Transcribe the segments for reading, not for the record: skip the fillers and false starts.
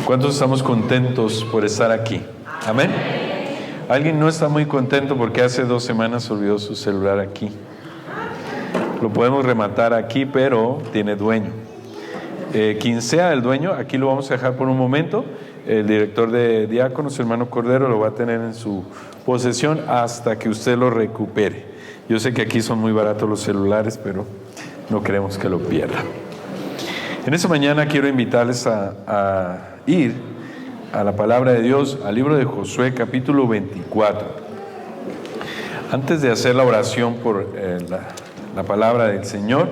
¿Cuántos estamos contentos por estar aquí? Amén. ¿Alguien no está muy contento porque hace 2 semanas olvidó su celular aquí? Lo podemos rematar aquí, pero tiene dueño. Quien sea el dueño, aquí lo vamos a dejar por un momento. El director de diáconos, hermano Cordero, lo va a tener en su posesión hasta que usted lo recupere. Yo sé que aquí son muy baratos los celulares, pero no queremos que lo pierda. En esta mañana quiero invitarles a ir a la palabra de Dios, al libro de Josué, capítulo 24. Antes de hacer la oración por la palabra del Señor,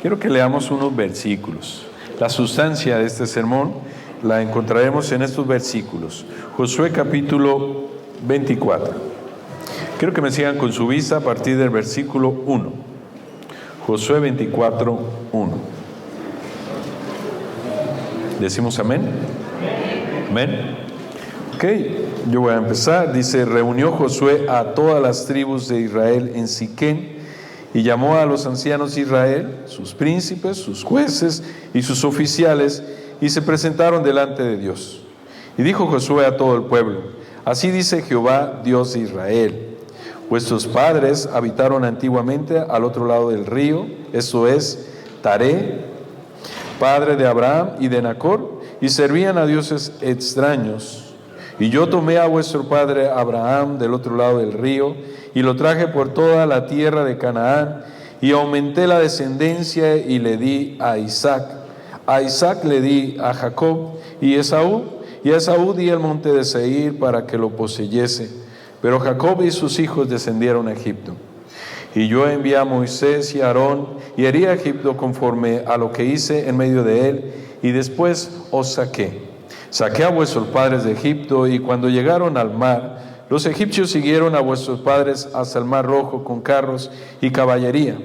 quiero que leamos unos versículos. La sustancia de este sermón la encontraremos en estos versículos. Josué capítulo 24. Quiero que me sigan con su vista a partir del versículo 1. Josué 24, 1. ¿Decimos amén? Amén. Ok, yo voy a empezar. Dice: reunió Josué a todas las tribus de Israel en Siquén y llamó a los ancianos de Israel, sus príncipes, sus jueces y sus oficiales, y se presentaron delante de Dios. Y dijo Josué a todo el pueblo: así dice Jehová, Dios de Israel: vuestros padres habitaron antiguamente al otro lado del río, esto es, Taré, padre de Abraham y de Nacor, y servían a dioses extraños. Y yo tomé a vuestro padre Abraham del otro lado del río, y lo traje por toda la tierra de Canaán, y aumenté la descendencia, y le di a Isaac. A Isaac le di a Jacob y a Esaú di el monte de Seir para que lo poseyese. Pero Jacob y sus hijos descendieron a Egipto. Y yo envié a Moisés y a Aarón, y herí a Egipto conforme a lo que hice en medio de él, y después os saqué. Saqué a vuestros padres de Egipto, y cuando llegaron al mar, los egipcios siguieron a vuestros padres hasta el mar Rojo con carros y caballería.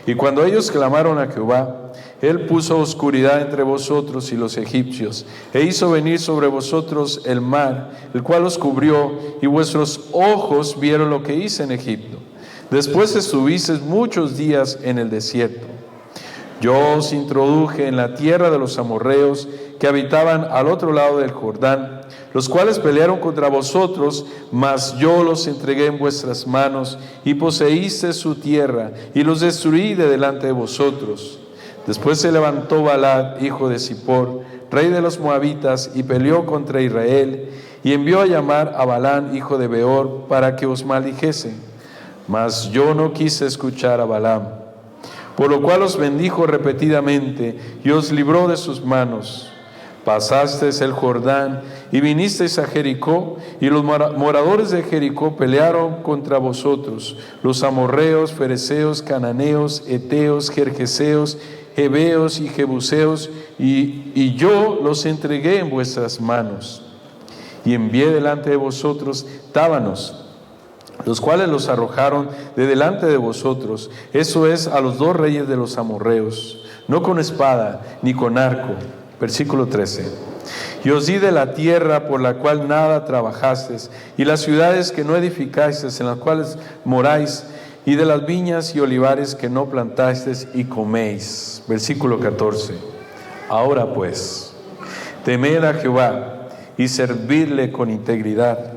Y cuando ellos clamaron a Jehová, Él puso oscuridad entre vosotros y los egipcios, e hizo venir sobre vosotros el mar, el cual os cubrió, y vuestros ojos vieron lo que hice en Egipto. Después estuvisteis muchos días en el desierto. Yo os introduje en la tierra de los amorreos que habitaban al otro lado del Jordán, los cuales pelearon contra vosotros, mas yo los entregué en vuestras manos, y poseíste su tierra, y los destruí de delante de vosotros. Después se levantó Balac, hijo de Zippor, rey de los moabitas, y peleó contra Israel, y envió a llamar a Balaam, hijo de Beor, para que os maldijese. Mas yo no quise escuchar a Balaam, por lo cual os bendijo repetidamente, y os libró de sus manos. Pasasteis el Jordán, y vinisteis a Jericó, y los moradores de Jericó pelearon contra vosotros, los amorreos, fereceos, cananeos, eteos, gergeseos, heveos y jebuseos, y yo los entregué en vuestras manos. Y envié delante de vosotros tábanos, los cuales los arrojaron de delante de vosotros, eso es, a los 2 reyes de los amorreos, no con espada ni con arco. Versículo 13. Y os di de la tierra por la cual nada trabajasteis, y las ciudades que no edificasteis, en las cuales moráis, y de las viñas y olivares que no plantasteis y coméis. Versículo 14. Ahora pues, temed a Jehová y servidle con integridad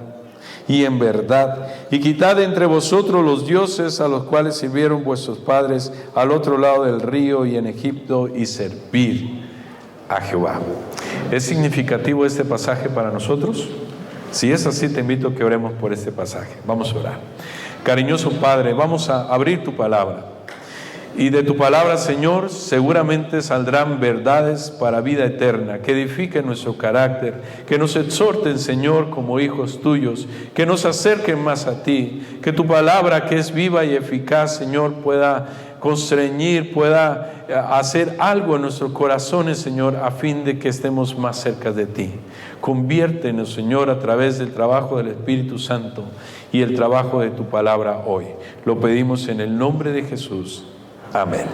y en verdad, y quitad de entre vosotros los dioses a los cuales sirvieron vuestros padres al otro lado del río y en Egipto, y servid a Jehová. ¿Es significativo este pasaje para nosotros? Si es así, te invito a que oremos por este pasaje. Vamos a orar. Cariñoso Padre, vamos a abrir tu palabra. Y de tu palabra, Señor, seguramente saldrán verdades para vida eterna, que edifiquen nuestro carácter, que nos exhorten, Señor, como hijos tuyos, que nos acerquen más a ti, que tu palabra, que es viva y eficaz, Señor, pueda constreñir, pueda hacer algo en nuestros corazones, Señor, a fin de que estemos más cerca de ti. Conviértenos, Señor, a través del trabajo del Espíritu Santo y el trabajo de tu palabra hoy. Lo pedimos en el nombre de Jesús. Amén.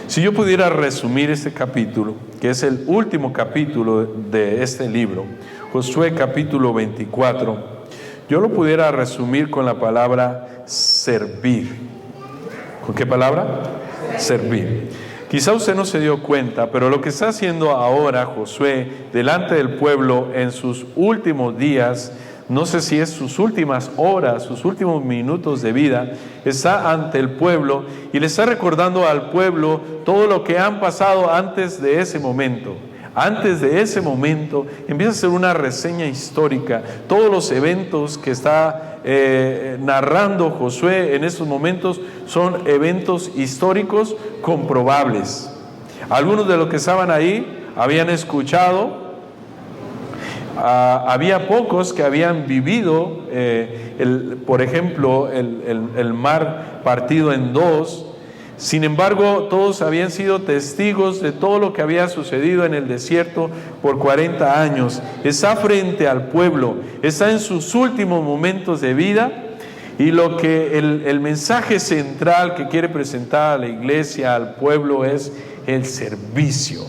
Si yo pudiera resumir este capítulo, que es el último capítulo de este libro, Josué capítulo 24, yo lo pudiera resumir con la palabra servir. ¿Con qué palabra? Servir. Quizá usted no se dio cuenta, pero lo que está haciendo ahora Josué delante del pueblo en sus últimos días, no sé si es sus últimas horas, sus últimos minutos de vida, está ante el pueblo y le está recordando al pueblo todo lo que han pasado antes de ese momento. Antes de ese momento empieza a ser una reseña histórica, todos los eventos que está narrando Josué en estos momentos son eventos históricos comprobables. Algunos de los que estaban ahí habían escuchado, había pocos que habían vivido, por ejemplo, el mar partido en dos. Sin embargo, todos habían sido testigos de todo lo que había sucedido en el desierto por 40 años. Está frente al pueblo, está en sus últimos momentos de vida, y lo que el mensaje central que quiere presentar a la iglesia, al pueblo, es el servicio.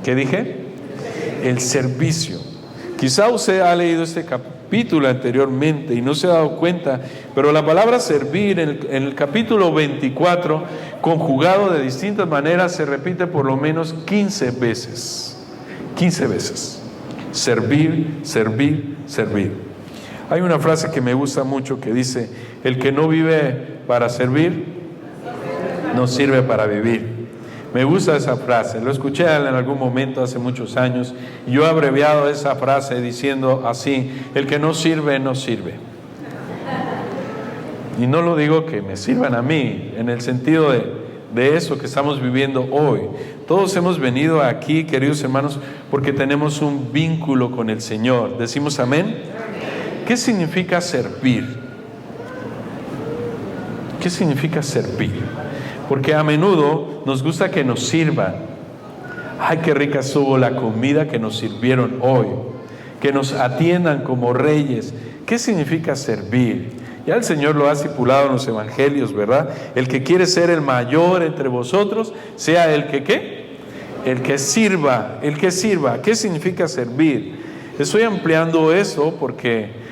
¿Qué dije? El servicio. Quizá usted ha leído este capítulo anteriormente y no se ha dado cuenta, pero la palabra servir en el capítulo 24, conjugado de distintas maneras, se repite por lo menos 15 veces. 15 veces. Servir, servir, servir. Hay una frase que me gusta mucho que dice: el que no vive para servir, no sirve para vivir. Me gusta esa frase, lo escuché en algún momento hace muchos años. Yo he abreviado esa frase diciendo así: el que no sirve, no sirve. Y no lo digo que me sirvan a mí, en el sentido de eso que estamos viviendo hoy. Todos hemos venido aquí, queridos hermanos, porque tenemos un vínculo con el Señor. ¿Decimos amén? ¿Qué significa servir? ¿Qué significa servir? Porque a menudo nos gusta que nos sirvan. Ay, qué rica estuvo la comida que nos sirvieron hoy. Que nos atiendan como reyes. ¿Qué significa servir? Ya el Señor lo ha estipulado en los evangelios, ¿verdad? El que quiere ser el mayor entre vosotros, sea el que ¿qué? El que sirva, el que sirva. ¿Qué significa servir? Estoy ampliando eso porque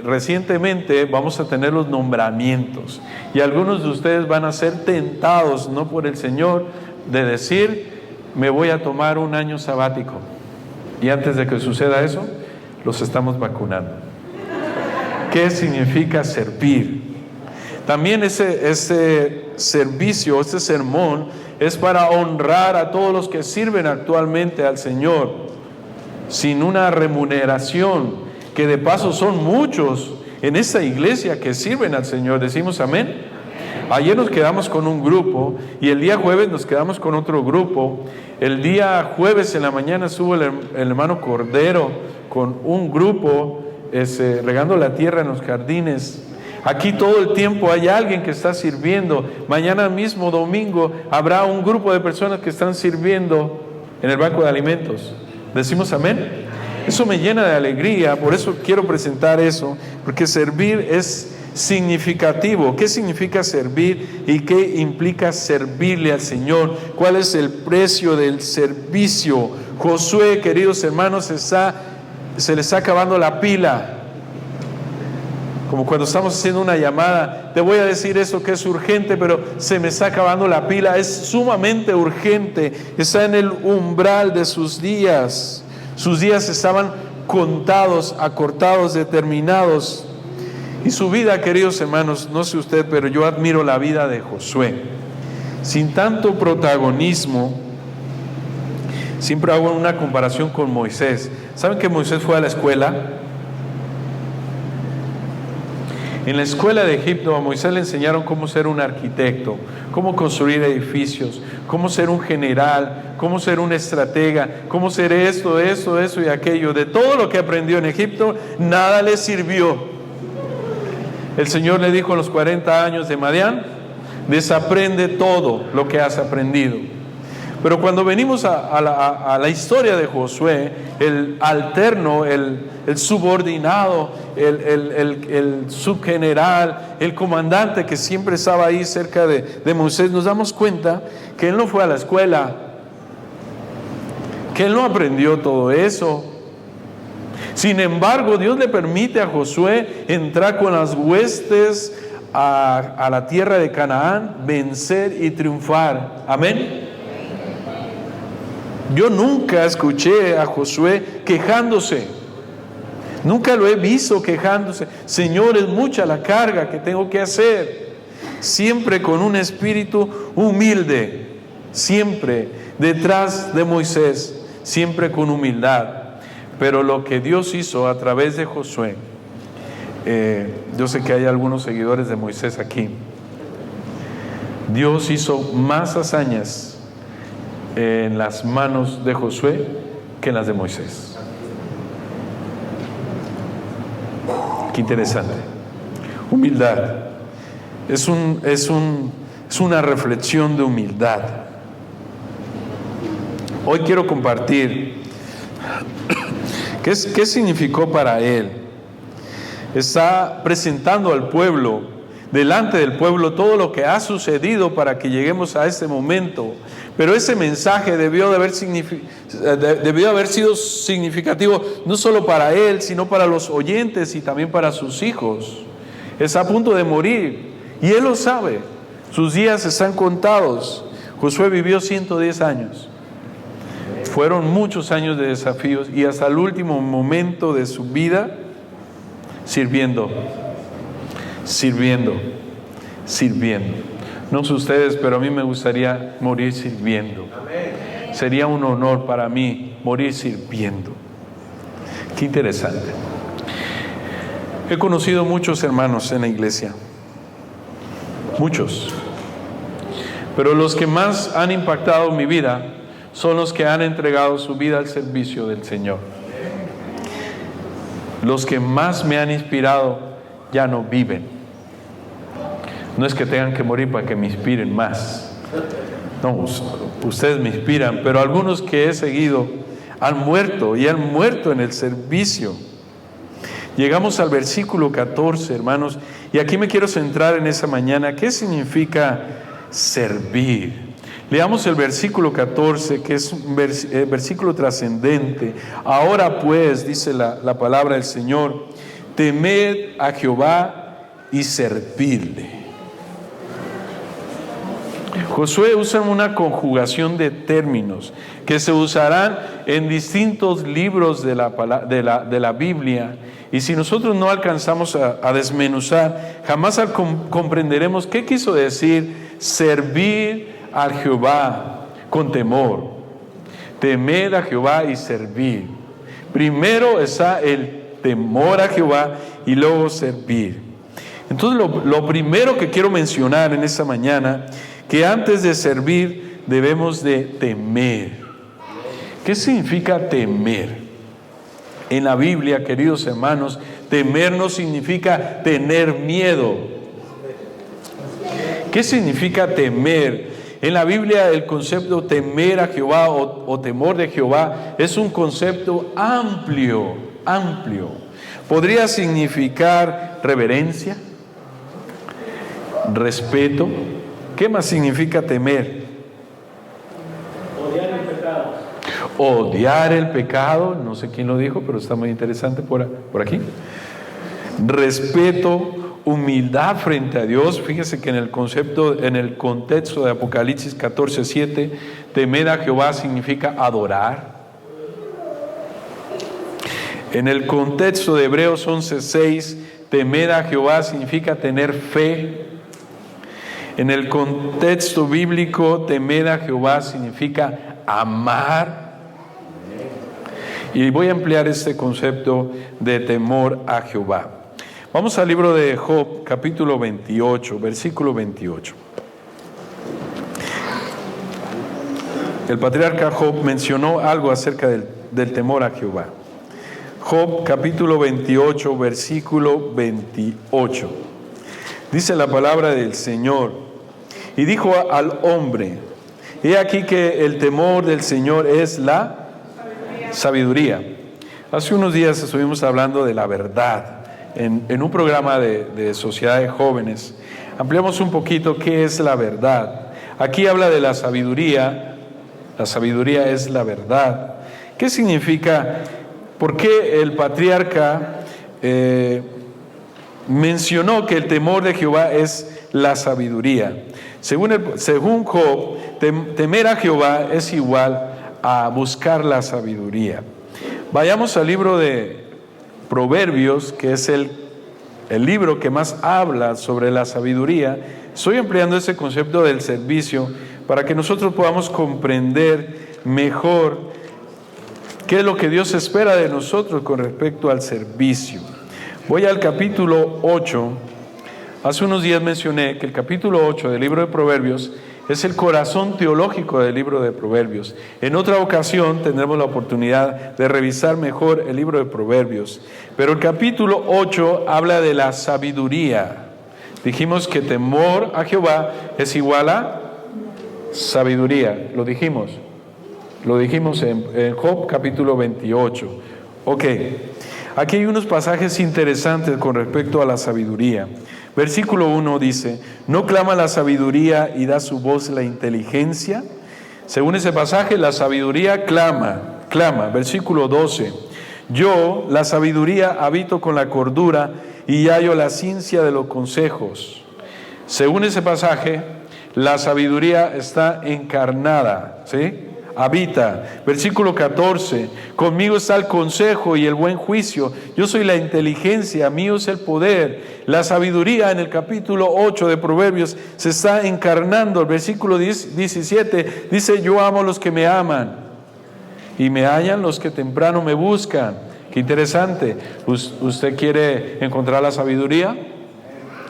recientemente vamos a tener los nombramientos y algunos de ustedes van a ser tentados, no por el Señor, de decir: me voy a tomar un año sabático, y antes de que suceda eso, los estamos vacunando. ¿Qué significa servir? También ese servicio, este sermón es para honrar a todos los que sirven actualmente al Señor sin una remuneración, que de paso son muchos en esta iglesia que sirven al Señor. ¿Decimos amén? Ayer nos quedamos con un grupo y el día jueves nos quedamos con otro grupo. El día jueves en la mañana estuvo el hermano Cordero con un grupo regando la tierra en los jardines. Aquí todo el tiempo hay alguien que está sirviendo. Mañana mismo, domingo, habrá un grupo de personas que están sirviendo en el banco de alimentos. ¿Decimos amén? Eso me llena de alegría, por eso quiero presentar eso, porque servir es significativo. ¿Qué significa servir y qué implica servirle al Señor? ¿Cuál es el precio del servicio? Josué, queridos hermanos, se le está acabando la pila. Como cuando estamos haciendo una llamada: te voy a decir eso que es urgente, pero se me está acabando la pila. Es sumamente urgente, está en el umbral de sus días. Sus días estaban contados, acortados, determinados. Y su vida, queridos hermanos, no sé usted, pero yo admiro la vida de Josué. Sin tanto protagonismo, siempre hago una comparación con Moisés. ¿Saben que Moisés fue a la escuela? En la escuela de Egipto a Moisés le enseñaron cómo ser un arquitecto, cómo construir edificios, cómo ser un general, cómo ser un estratega, cómo ser esto y aquello. De todo lo que aprendió en Egipto, nada le sirvió. El Señor le dijo a los 40 años de Madián: desaprende todo lo que has aprendido. Pero cuando venimos a la historia de Josué, el alterno, el subordinado, el subgeneral, el comandante que siempre estaba ahí cerca de Moisés, nos damos cuenta que él no fue a la escuela, que él no aprendió todo eso. Sin embargo, Dios le permite a Josué entrar con las huestes a la tierra de Canaán, vencer y triunfar. Amén. Yo nunca escuché a Josué quejándose. Nunca lo he visto quejándose. Señor, es mucha la carga que tengo que hacer. Siempre con un espíritu humilde. Siempre detrás de Moisés. Siempre con humildad. Pero lo que Dios hizo a través de Josué, yo sé que hay algunos seguidores de Moisés aquí. Dios hizo más hazañas en las manos de Josué que en las de Moisés. Qué interesante. Humildad. Es una reflexión de humildad. Hoy quiero compartir qué significó para él. Está presentando al pueblo, delante del pueblo, todo lo que ha sucedido para que lleguemos a este momento. Pero ese mensaje debió de haber sido significativo no solo para él, sino para los oyentes y también para sus hijos. Está a punto de morir y él lo sabe. Sus días están contados. Josué vivió 110 años. Fueron muchos años de desafíos y hasta el último momento de su vida sirviendo. No sé ustedes, pero a mí me gustaría morir sirviendo. Sería un honor para mí morir sirviendo. Qué interesante. He conocido muchos hermanos en la iglesia. Muchos. Pero los que más han impactado mi vida son los que han entregado su vida al servicio del Señor. Los que más me han inspirado ya no viven. No es que tengan que morir para que me inspiren más. No, ustedes me inspiran, pero algunos que he seguido han muerto y han muerto en el servicio. Llegamos al versículo 14, hermanos, y aquí me quiero centrar en esa mañana. ¿Qué significa servir? Leamos el versículo 14, que es un versículo trascendente. Ahora pues, dice la palabra del Señor, temed a Jehová y servidle. Josué usa una conjugación de términos que se usarán en distintos libros de la Biblia, y si nosotros no alcanzamos a desmenuzar, jamás comprenderemos qué quiso decir servir a Jehová con temor. Temed a Jehová y servir. Primero está el temor a Jehová y luego servir. Entonces lo primero que quiero mencionar en esta mañana, que antes de servir debemos de temer. ¿Qué significa temer? En la Biblia, queridos hermanos, temer no significa tener miedo. ¿Qué significa temer? En la Biblia el concepto temer a Jehová o temor de Jehová es un concepto amplio. Podría significar reverencia, respeto. ¿Qué más significa temer? Odiar el pecado. No sé quién lo dijo, pero está muy interesante por aquí. Respeto, humildad frente a Dios. Fíjese que en el contexto de Apocalipsis 14:7, temer a Jehová significa adorar. En el contexto de Hebreos 11:6, temer a Jehová significa tener fe. En el contexto bíblico, temer a Jehová significa amar. Y voy a emplear este concepto de temor a Jehová. Vamos al libro de Job, capítulo 28, versículo 28. El patriarca Job mencionó algo acerca del temor a Jehová. Job, capítulo 28, versículo 28. Dice la palabra del Señor. Y dijo al hombre, he aquí que el temor del Señor es la sabiduría. Hace unos días estuvimos hablando de la verdad en un programa de Sociedad de Jóvenes. Ampliamos un poquito qué es la verdad. Aquí habla de la sabiduría. La sabiduría es la verdad. ¿Qué significa? ¿Por qué el patriarca mencionó que el temor de Jehová es la sabiduría? Según Job, temer a Jehová es igual a buscar la sabiduría. Vayamos al libro de Proverbios, que es el libro que más habla sobre la sabiduría. Estoy empleando ese concepto del servicio para que nosotros podamos comprender mejor qué es lo que Dios espera de nosotros con respecto al servicio. Voy al capítulo 8. Hace unos días mencioné que el capítulo 8 del libro de Proverbios es el corazón teológico del libro de Proverbios. En otra ocasión tendremos la oportunidad de revisar mejor el libro de Proverbios. Pero el capítulo 8 habla de la sabiduría. Dijimos que temor a Jehová es igual a sabiduría. Lo dijimos en Job capítulo 28. Ok, aquí hay unos pasajes interesantes con respecto a la sabiduría. Versículo 1 dice: ¿no clama la sabiduría y da su voz la inteligencia? Según ese pasaje, la sabiduría clama. Versículo 12: yo, la sabiduría, habito con la cordura y hallo la ciencia de los consejos. Según ese pasaje, la sabiduría está encarnada, ¿sí? Habita. Versículo 14: conmigo está el consejo y el buen juicio. Yo soy la inteligencia, mío es el poder. La sabiduría en el capítulo 8 de Proverbios se está encarnando. El versículo 17 dice: yo amo a los que me aman y me hallan los que temprano me buscan. Qué interesante. ¿Usted quiere encontrar la sabiduría?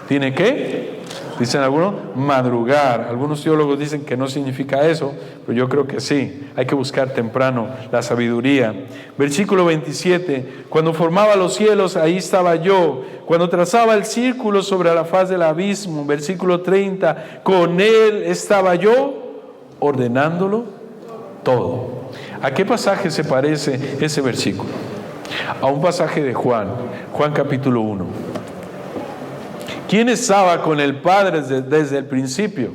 ¿Tiene qué? Dicen algunos, madrugar. Algunos teólogos dicen que no significa eso, pero yo creo que sí. Hay que buscar temprano la sabiduría. Versículo 27, cuando formaba los cielos, ahí estaba yo. Cuando trazaba el círculo sobre la faz del abismo. Versículo 30, con él estaba yo, ordenándolo todo. ¿A qué pasaje se parece ese versículo? A un pasaje de Juan capítulo 1. ¿Quién estaba con el Padre desde el principio?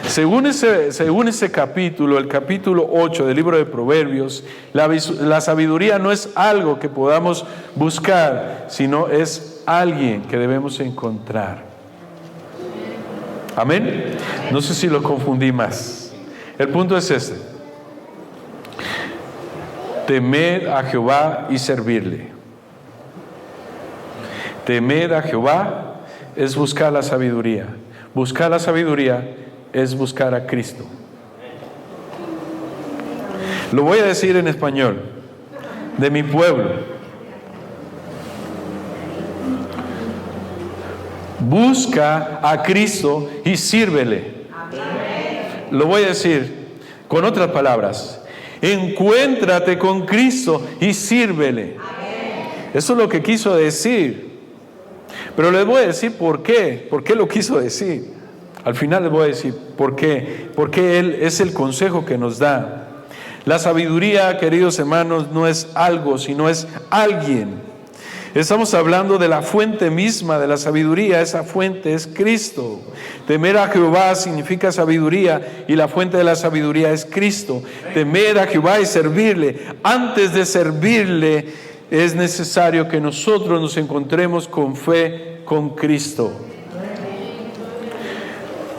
Según ese capítulo, el capítulo 8 del libro de Proverbios, la sabiduría no es algo que podamos buscar, sino es alguien que debemos encontrar. Amén. No sé si lo confundí más. El punto es este: temed a Jehová y servirle. Temer a Jehová es buscar la sabiduría. Buscar la sabiduría es buscar a Cristo. Lo voy a decir en español, de mi pueblo. Busca a Cristo y sírvele. Lo voy a decir con otras palabras. Encuéntrate con Cristo y sírvele. Eso es lo que quiso decir. Pero les voy a decir por qué. ¿Por qué lo quiso decir? Al final les voy a decir por qué. Porque Él es el consejo que nos da. La sabiduría, queridos hermanos, no es algo, sino es alguien. Estamos hablando de la fuente misma de la sabiduría. Esa fuente es Cristo. Temer a Jehová significa sabiduría, y la fuente de la sabiduría es Cristo. Temer a Jehová y servirle. Antes de servirle, es necesario que nosotros nos encontremos con fe con Cristo.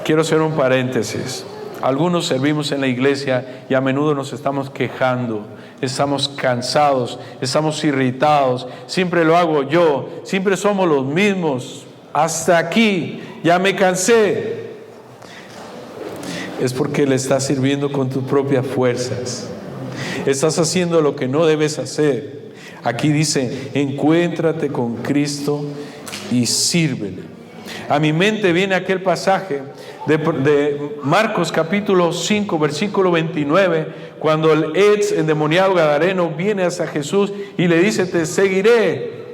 Quiero hacer un paréntesis. Algunos servimos en la iglesia y a menudo nos estamos quejando, estamos cansados, estamos irritados. Siempre lo hago yo, siempre somos los mismos. Hasta aquí, ya me cansé. Es porque le estás sirviendo con tus propias fuerzas. Estás haciendo lo que no debes hacer. Aquí dice: encuéntrate con Cristo y sírvele. A mi mente viene aquel pasaje de Marcos capítulo 5 versículo 29, cuando el ex endemoniado gadareno viene hacia Jesús y le dice: te seguiré.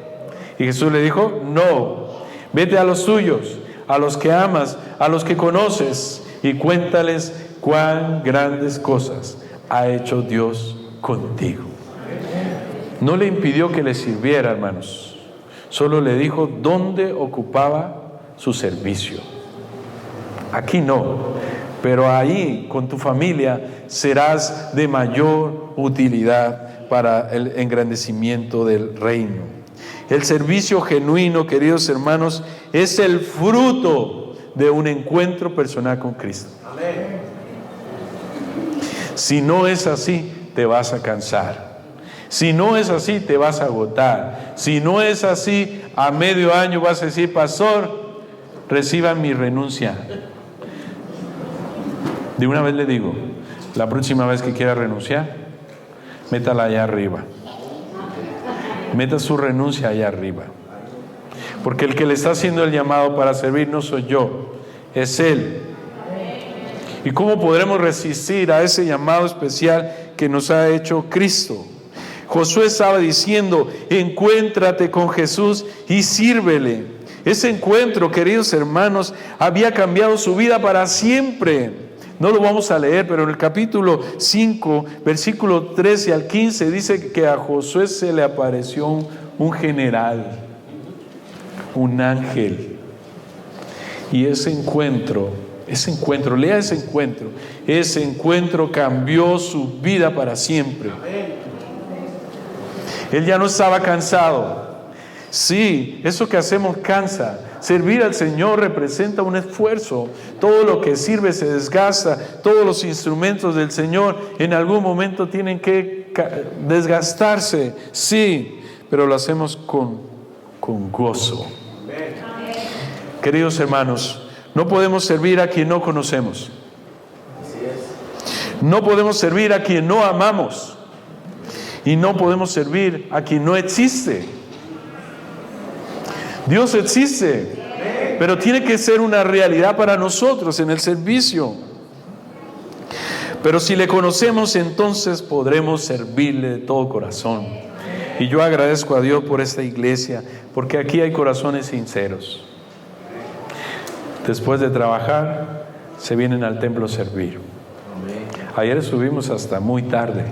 Y Jesús le dijo: no, vete a los tuyos, a los que amas, a los que conoces, y cuéntales cuán grandes cosas ha hecho Dios contigo. No le impidió que le sirviera, hermanos. Solo le dijo dónde ocupaba su servicio. Aquí no, pero ahí con tu familia serás de mayor utilidad para el engrandecimiento del reino. El servicio genuino, queridos hermanos, es el fruto de un encuentro personal con Cristo. Si no es así, te vas a cansar. Si no es así, te vas a agotar. Si no es así, a medio año vas a decir, pastor, reciban mi renuncia. De una vez le digo, la próxima vez que quiera renunciar, métala allá arriba. Meta su renuncia allá arriba. Porque el que le está haciendo el llamado para servir no soy yo, es Él. ¿Y cómo podremos resistir a ese llamado especial que nos ha hecho Cristo? Josué estaba diciendo, encuéntrate con Jesús y sírvele. Ese encuentro, queridos hermanos, había cambiado su vida para siempre. No lo vamos a leer, pero en el capítulo 5, versículo 13 al 15, dice que a Josué se le apareció un general, un ángel. Y ese encuentro, lea ese encuentro cambió su vida para siempre. Él ya no estaba cansado. Sí, eso que hacemos cansa. Servir al Señor representa un esfuerzo. Todo lo que sirve se desgasta. Todos los instrumentos del Señor en algún momento tienen que desgastarse. Sí, pero lo hacemos con gozo. Queridos hermanos, no podemos servir a quien no conocemos. No podemos servir a quien no amamos. Y no podemos servir a quien no existe. Dios existe, pero tiene que ser una realidad para nosotros en el servicio. Pero si le conocemos, entonces podremos servirle de todo corazón. Y yo agradezco a Dios por esta iglesia, porque aquí hay corazones sinceros. Después de trabajar, se vienen al templo a servir. Ayer estuvimos hasta muy tarde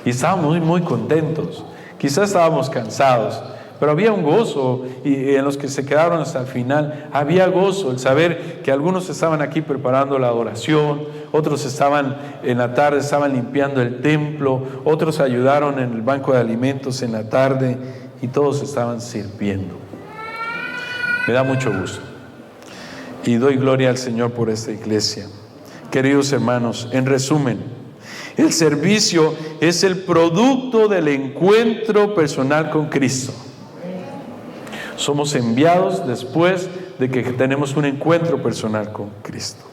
y estábamos muy contentos. Quizás estábamos cansados, pero había un gozo, y en los que se quedaron hasta el final, había gozo, el saber que algunos estaban aquí preparando la adoración, otros estaban en la tarde, estaban limpiando el templo, otros ayudaron en el banco de alimentos en la tarde, y todos estaban sirviendo. Me da mucho gusto, y doy gloria al Señor por esta iglesia. Queridos hermanos, en resumen, el servicio es el producto del encuentro personal con Cristo. Somos enviados después de que tenemos un encuentro personal con Cristo.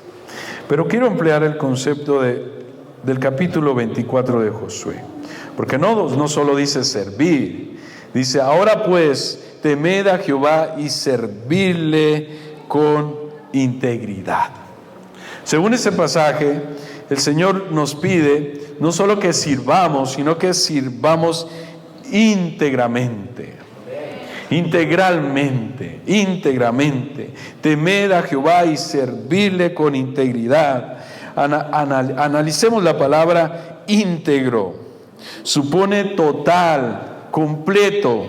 Pero quiero emplear el concepto del capítulo 24 de Josué, porque no solo dice servir, dice, ahora pues, temed a Jehová y servirle con integridad. Según ese pasaje, el Señor nos pide no solo que sirvamos, sino que sirvamos íntegramente. Integralmente. Temed a Jehová y servirle con integridad. Analicemos la palabra íntegro. Supone total, completo.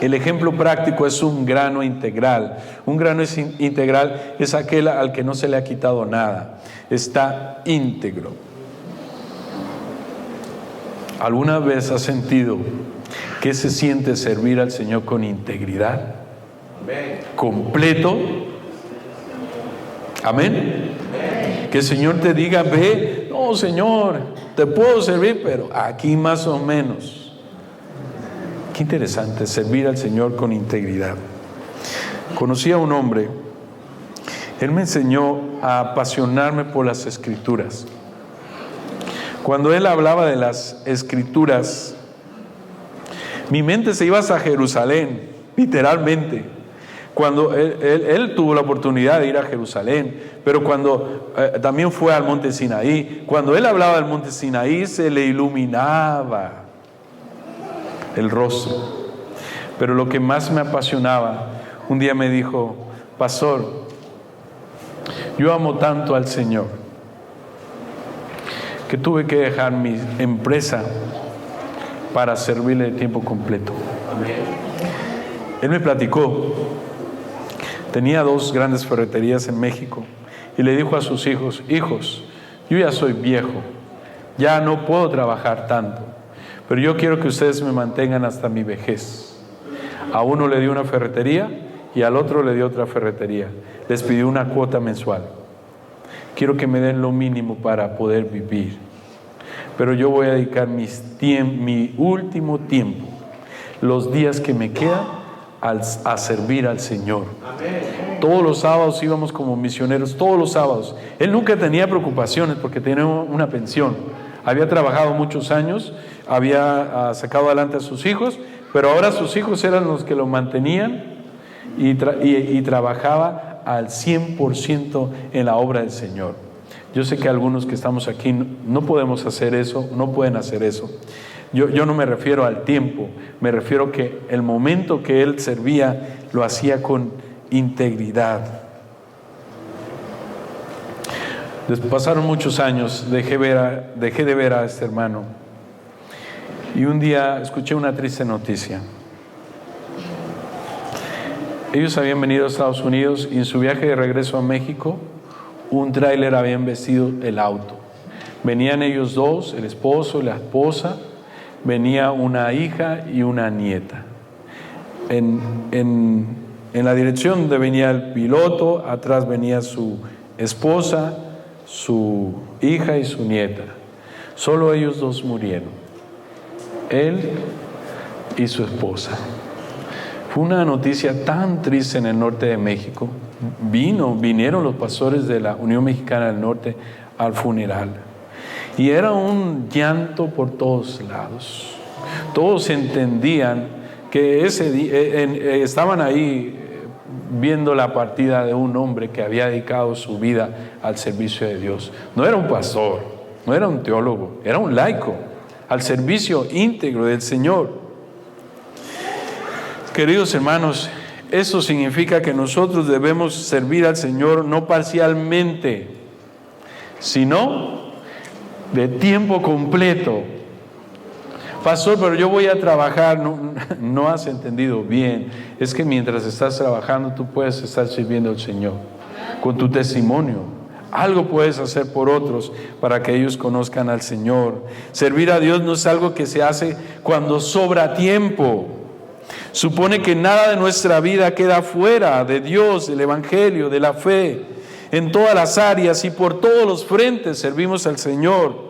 El ejemplo práctico es un grano integral. Un grano integral es aquel al que no se le ha quitado nada. Está íntegro. ¿Alguna vez has sentido qué se siente servir al Señor con integridad? Completo. Amén. Que el Señor te diga, ve, no Señor, te puedo servir, pero aquí más o menos. Qué interesante, servir al Señor con integridad. Conocí a un hombre, él me enseñó a apasionarme por las Escrituras. Cuando él hablaba de las Escrituras, mi mente se iba hasta Jerusalén, literalmente. Cuando él tuvo la oportunidad de ir a Jerusalén, pero cuando también fue al monte Sinaí, cuando él hablaba del monte Sinaí, se le iluminaba el rostro. Pero lo que más me apasionaba, un día me dijo, pastor, yo amo tanto al Señor que tuve que dejar mi empresa para servirle de tiempo completo. Él me platicó, tenía 2 grandes ferreterías en México, y le dijo a sus hijos, hijos, yo ya soy viejo, ya no puedo trabajar tanto, pero yo quiero que ustedes me mantengan hasta mi vejez. A uno le dio una ferretería y al otro le dio otra ferretería. Les pidió una cuota mensual. Quiero que me den lo mínimo para poder vivir. pero yo voy a dedicar mi último tiempo, los días que me quedan, a servir al Señor. Todos los sábados íbamos como misioneros, todos los sábados. Él nunca tenía preocupaciones porque tenía una pensión. Había trabajado muchos años, había sacado adelante a sus hijos, pero ahora sus hijos eran los que lo mantenían y trabajaba al 100% en la obra del Señor. Yo sé que algunos que estamos aquí no podemos hacer eso, no pueden hacer eso. Yo no me refiero al tiempo, me refiero que el momento que él servía lo hacía con integridad. Pasaron muchos años, dejé de ver a este hermano, y un día escuché una triste noticia. Ellos habían venido a Estados Unidos y en su viaje de regreso a México, un tráiler había embestido el auto. Venían ellos dos, el esposo y la esposa, venía una hija y una nieta. En la dirección donde venía el piloto, atrás venía su esposa, su hija y su nieta. Solo ellos dos murieron, él y su esposa. Fue una noticia tan triste en el norte de México. Vinieron los pastores de la Unión Mexicana del Norte al funeral. Y era un llanto por todos lados. Todos entendían que ese día estaban ahí viendo la partida de un hombre que había dedicado su vida al servicio de Dios. No era un pastor, no era un teólogo, era un laico al servicio íntegro del Señor. Queridos hermanos, eso significa que nosotros debemos servir al Señor no parcialmente, sino de tiempo completo. Pastor, pero yo voy a trabajar. No has entendido bien. Es que mientras estás trabajando, tú puedes estar sirviendo al Señor con tu testimonio. Algo puedes hacer por otros para que ellos conozcan al Señor. Servir a Dios no es algo que se hace cuando sobra tiempo. Supone que nada de nuestra vida queda fuera de Dios, del Evangelio, de la fe. En todas las áreas y por todos los frentes servimos al Señor.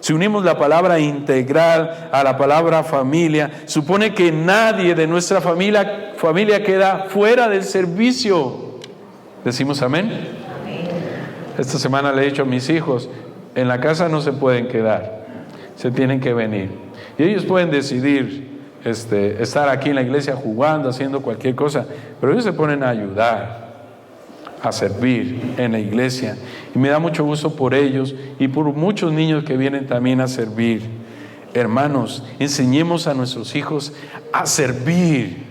Si unimos la palabra integral a la palabra familia, supone que nadie de nuestra familia queda fuera del servicio. ¿Decimos amén? Amén. Esta semana le he dicho a mis hijos, en la casa no se pueden quedar, se tienen que venir. Y ellos pueden decidir estar aquí en la iglesia jugando, haciendo cualquier cosa, pero ellos se ponen a ayudar, a servir en la iglesia, y me da mucho gusto por ellos y por muchos niños que vienen también a servir. Hermanos, enseñemos a nuestros hijos a servir,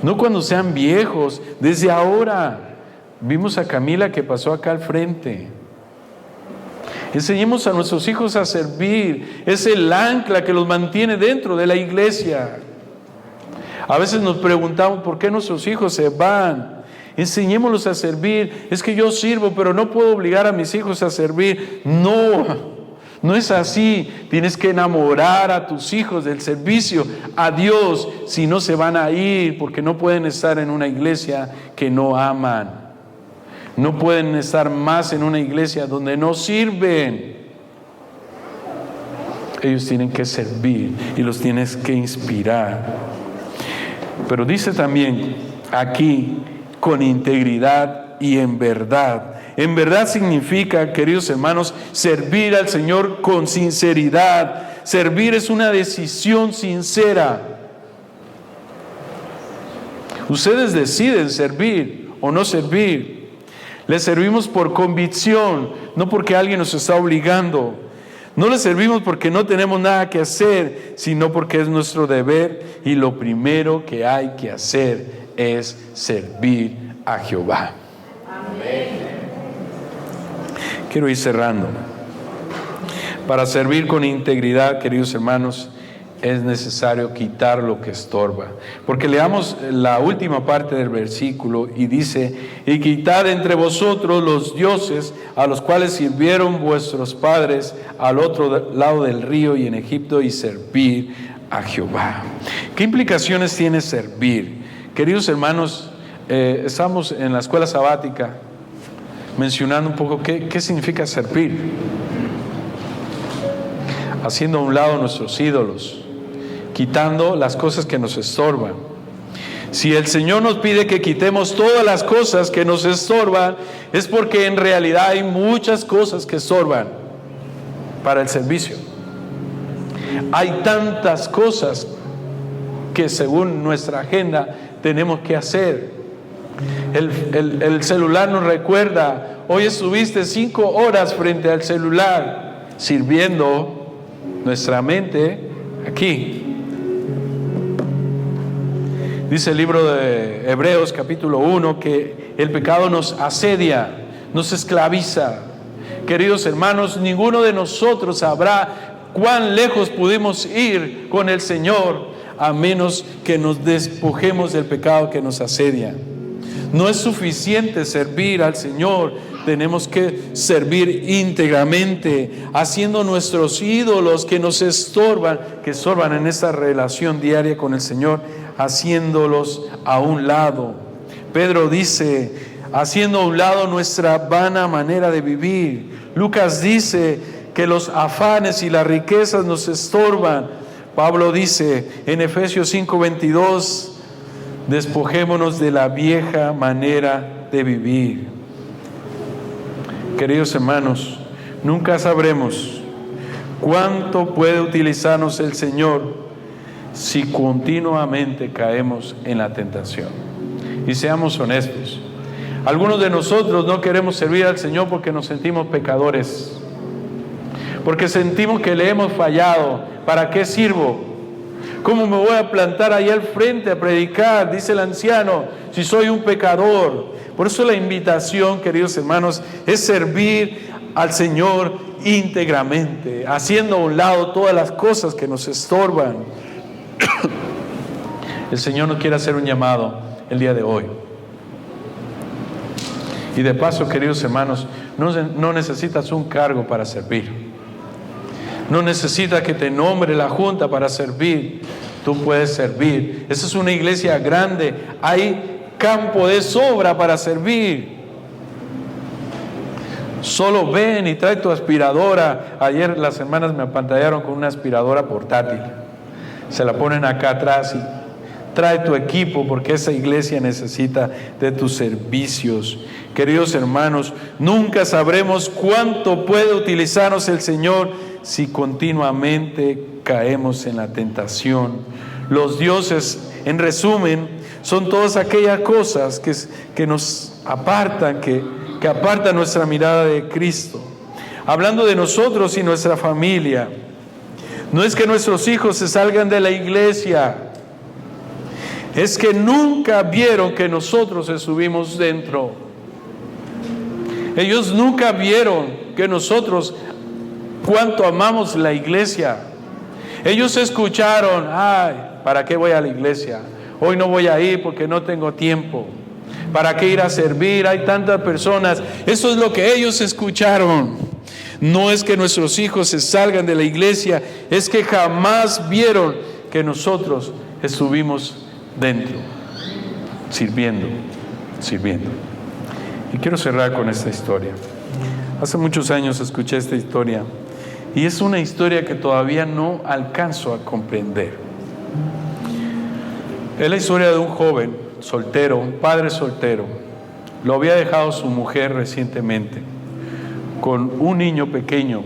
no cuando sean viejos, desde ahora. Vimos a Camila que pasó acá al frente. Enseñemos a nuestros hijos a servir, es el ancla que los mantiene dentro de la iglesia. A veces nos preguntamos por qué nuestros hijos se van. Enseñémoslos a servir. Es que yo sirvo, pero no puedo obligar a mis hijos a servir. No es así. Tienes que enamorar a tus hijos del servicio a Dios, si no se van a ir, porque no pueden estar en una iglesia que no aman. No pueden estar más en una iglesia donde no sirven. Ellos tienen que servir y los tienes que inspirar. Pero dice también aquí, con integridad y en verdad. En verdad significa, queridos hermanos, servir al Señor con sinceridad. Servir es una decisión sincera. Ustedes deciden servir o no servir. Le servimos por convicción, no porque alguien nos está obligando. No le servimos porque no tenemos nada que hacer, sino porque es nuestro deber, y lo primero que hay que hacer es servir a Jehová. Amén. Quiero ir cerrando. Para servir con integridad, queridos hermanos, es necesario quitar lo que estorba. Porque leamos la última parte del versículo y dice: y quitad entre vosotros los dioses a los cuales sirvieron vuestros padres al otro lado del río y en Egipto, y servir a Jehová. ¿Qué implicaciones tiene servir? Queridos hermanos, estamos en la escuela sabática mencionando un poco qué significa servir. haciendo a un lado nuestros ídolos, quitando las cosas que nos estorban. Si el Señor nos pide que quitemos todas las cosas que nos estorban, es porque en realidad hay muchas cosas que estorban para el servicio. Hay tantas cosas que según nuestra agenda tenemos que hacer. El celular nos recuerda, hoy estuviste 5 horas frente al celular sirviendo nuestra mente aquí. Dice el libro de Hebreos capítulo 1 que el pecado nos asedia, nos esclaviza. Queridos hermanos, ninguno de nosotros sabrá cuán lejos pudimos ir con el Señor a menos que nos despojemos del pecado que nos asedia. No es suficiente servir al Señor, tenemos que servir íntegramente, haciendo nuestros ídolos que nos estorban, que estorban en esta relación diaria con el Señor, haciéndolos a un lado. Pedro dice, haciendo a un lado nuestra vana manera de vivir. Lucas dice que los afanes y las riquezas nos estorban. Pablo dice en Efesios 5:22, despojémonos de la vieja manera de vivir. Queridos hermanos, nunca sabremos cuánto puede utilizarnos el Señor si continuamente caemos en la tentación. Y seamos honestos, algunos de nosotros no queremos servir al Señor porque nos sentimos pecadores, porque sentimos que le hemos fallado. ¿Para qué sirvo? ¿Cómo me voy a plantar ahí al frente a predicar? Dice el anciano, si soy un pecador. Por eso la invitación, queridos hermanos, es servir al Señor íntegramente, haciendo a un lado todas las cosas que nos estorban. El Señor nos quiere hacer un llamado el día de hoy. Y de paso, queridos hermanos, no necesitas un cargo para servir. No necesitas que te nombre la junta para servir. Tú puedes servir. Esa es una iglesia grande. Hay campo de sobra para servir. Solo ven y trae tu aspiradora. Ayer las hermanas me apantallaron con una aspiradora portátil. Se la ponen acá atrás y trae tu equipo porque esa iglesia necesita de tus servicios. Queridos hermanos, nunca sabremos cuánto puede utilizarnos el Señor si continuamente caemos en la tentación. Los dioses, en resumen, son todas aquellas cosas que nos apartan, que apartan nuestra mirada de Cristo. Hablando de nosotros y nuestra familia, no es que nuestros hijos se salgan de la iglesia, es que nunca vieron que nosotros estuvimos dentro. Ellos nunca vieron que nosotros cuánto amamos la iglesia. Ellos escucharon, ay, ¿para qué voy a la iglesia? Hoy no voy a ir porque no tengo tiempo. ¿Para qué ir a servir? Hay tantas personas. Eso es lo que ellos escucharon. No es que nuestros hijos se salgan de la iglesia, es que jamás vieron que nosotros estuvimos dentro, sirviendo. Y quiero cerrar con esta historia. Hace muchos años escuché esta historia y es una historia que todavía no alcanzo a comprender. Es la historia de un joven soltero, un padre soltero. Lo había dejado su mujer recientemente, con un niño pequeño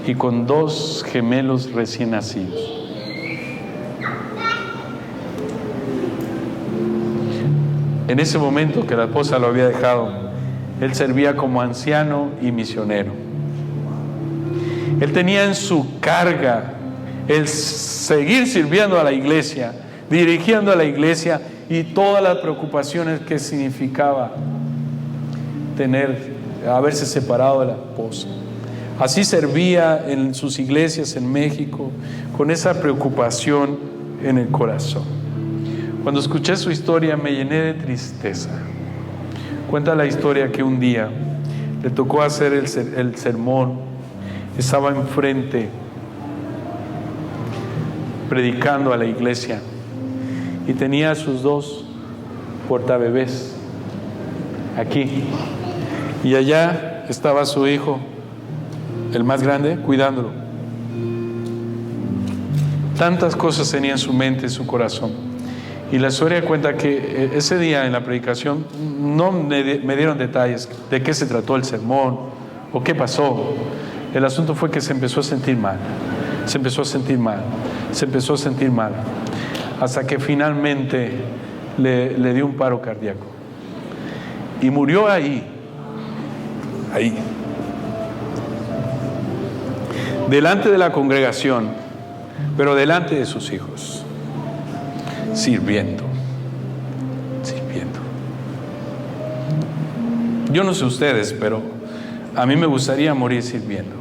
y con 2 gemelos recién nacidos. En ese momento que la esposa lo había dejado, él servía como anciano y misionero. Él tenía en su carga el seguir sirviendo a la iglesia, dirigiendo a la iglesia y todas las preocupaciones que significaba haberse separado de la esposa. Así servía en sus iglesias en México, con esa preocupación en el corazón. Cuando escuché su historia me llené de tristeza. Cuenta la historia que un día le tocó hacer el sermón. Estaba enfrente predicando a la iglesia y tenía a sus 2 portabebés aquí, y allá estaba su hijo, el más grande, cuidándolo. Tantas cosas tenía en su mente, en su corazón. Y la historia cuenta que ese día en la predicación no me dieron detalles de qué se trató el sermón o qué pasó. El asunto fue que se empezó a sentir mal, se empezó a sentir mal, se empezó a sentir mal, hasta que finalmente le dio un paro cardíaco. Y murió ahí, delante de la congregación, pero delante de sus hijos, sirviendo. Yo no sé ustedes, pero a mí me gustaría morir sirviendo.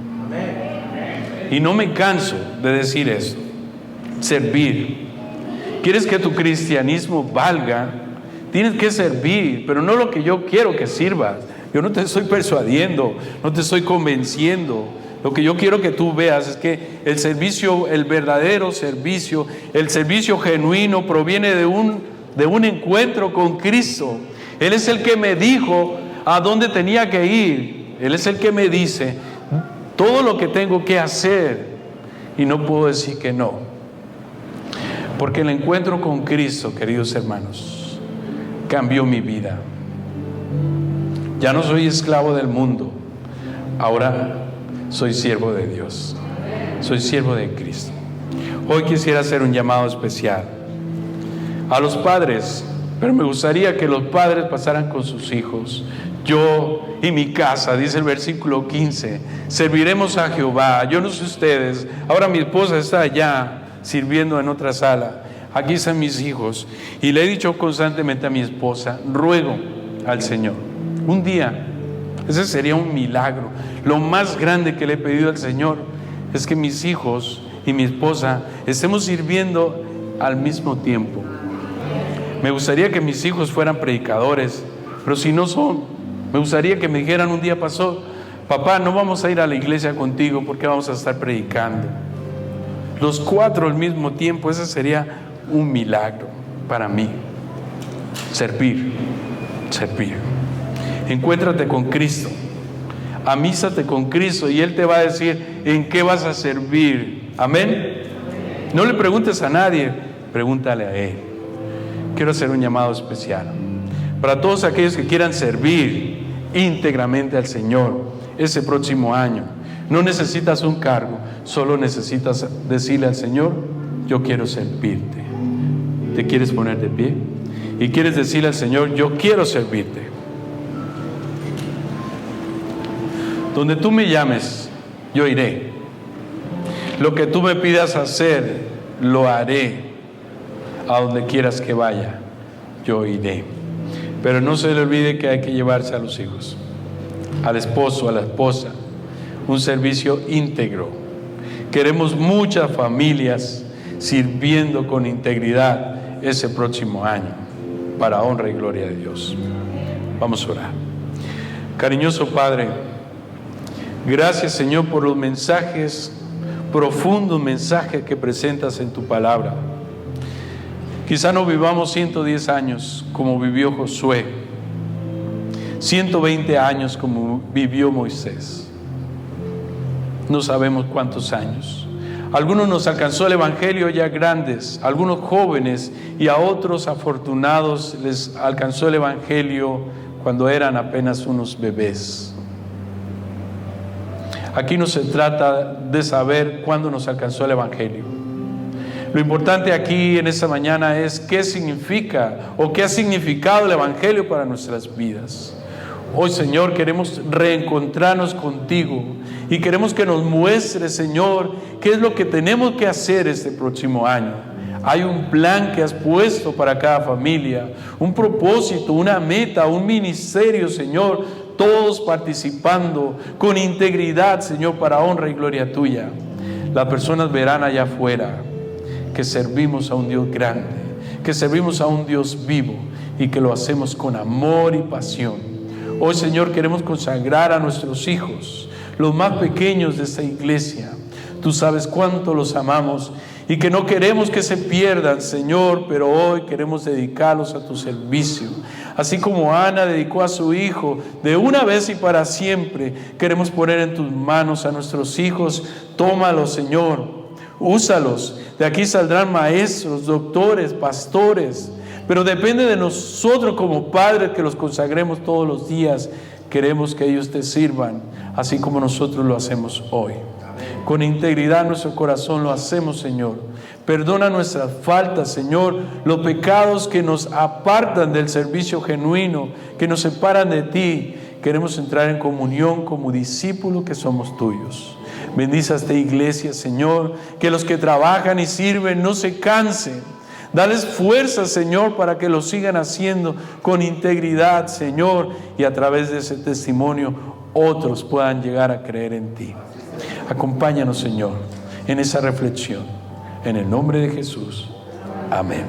Y no me canso de decir eso. Servir. ¿Quieres que tu cristianismo valga? Tienes que servir, pero no lo que yo quiero que sirvas. Yo no te estoy persuadiendo, no te estoy convenciendo. Lo que yo quiero que tú veas es que el servicio, el verdadero servicio, el servicio genuino proviene de un encuentro con Cristo. Él es el que me dijo a dónde tenía que ir. Él es el que me dice todo lo que tengo que hacer, y no puedo decir que no. Porque el encuentro con Cristo, queridos hermanos, cambió mi vida. Ya no soy esclavo del mundo, ahora soy siervo de Dios, soy siervo de Cristo. Hoy quisiera hacer un llamado especial a los padres, pero me gustaría que los padres pasaran con sus hijos. Yo y mi casa, dice el versículo 15, serviremos a Jehová. Yo no sé ustedes, ahora mi esposa está allá sirviendo en otra sala, aquí están mis hijos, y le he dicho constantemente a mi esposa, ruego al Señor, un día, ese sería un milagro. Lo más grande que le he pedido al Señor es que mis hijos y mi esposa estemos sirviendo al mismo tiempo. Me gustaría que mis hijos fueran predicadores, pero si no son, me gustaría que me dijeran un día, pastor, papá, no vamos a ir a la iglesia contigo porque vamos a estar predicando. Los cuatro al mismo tiempo, ese sería un milagro para mí. Servir. Encuéntrate con Cristo, amístate con Cristo, y Él te va a decir en qué vas a servir. Amén. No le preguntes a nadie, pregúntale a Él. Quiero hacer un llamado especial para todos aquellos que quieran servir íntegramente al Señor ese próximo año. No necesitas un cargo, solo necesitas decirle al Señor, yo quiero servirte. ¿Te quieres poner de pie? Y quieres decirle al Señor, yo quiero servirte. Donde tú me llames, yo iré. Lo que tú me pidas hacer, lo haré. A donde quieras que vaya, yo iré. Pero no se le olvide que hay que llevarse a los hijos, al esposo, a la esposa, un servicio íntegro. Queremos muchas familias sirviendo con integridad ese próximo año, para honra y gloria de Dios. Vamos a orar. Cariñoso Padre, gracias, Señor, por los mensajes, profundos mensajes que presentas en tu palabra. Quizá no vivamos 110 años como vivió Josué, 120 años como vivió Moisés. No sabemos cuántos años. Algunos nos alcanzó el Evangelio ya grandes, algunos jóvenes, y a otros afortunados les alcanzó el Evangelio cuando eran apenas unos bebés. Aquí no se trata de saber cuándo nos alcanzó el Evangelio. Lo importante aquí en esta mañana es qué significa o qué ha significado el Evangelio para nuestras vidas. Hoy, Señor, queremos reencontrarnos contigo y queremos que nos muestres, Señor, qué es lo que tenemos que hacer este próximo año. Hay un plan que has puesto para cada familia, un propósito, una meta, un ministerio, Señor, todos participando con integridad, Señor, para honra y gloria tuya. Las personas verán allá afuera que servimos a un Dios grande, que servimos a un Dios vivo y que lo hacemos con amor y pasión. Hoy, Señor, queremos consagrar a nuestros hijos, los más pequeños de esta iglesia. Tú sabes cuánto los amamos y que no queremos que se pierdan, Señor, pero hoy queremos dedicarlos a tu servicio. Así como Ana dedicó a su hijo de una vez y para siempre, queremos poner en tus manos a nuestros hijos. Tómalos, Señor. Úsalos. De aquí saldrán maestros, doctores, pastores. Pero depende de nosotros como padres que los consagremos todos los días. Queremos que ellos te sirvan, así como nosotros lo hacemos hoy. Con integridad en nuestro corazón lo hacemos, Señor. Perdona nuestras faltas, Señor, los pecados que nos apartan del servicio genuino, que nos separan de ti. Queremos entrar en comunión como discípulos que somos tuyos. Bendice a esta iglesia, Señor, que los que trabajan y sirven no se cansen. Dales fuerza, Señor, para que lo sigan haciendo con integridad, Señor, y a través de ese testimonio otros puedan llegar a creer en ti. Acompáñanos, Señor, en esa reflexión. En el nombre de Jesús. Amén.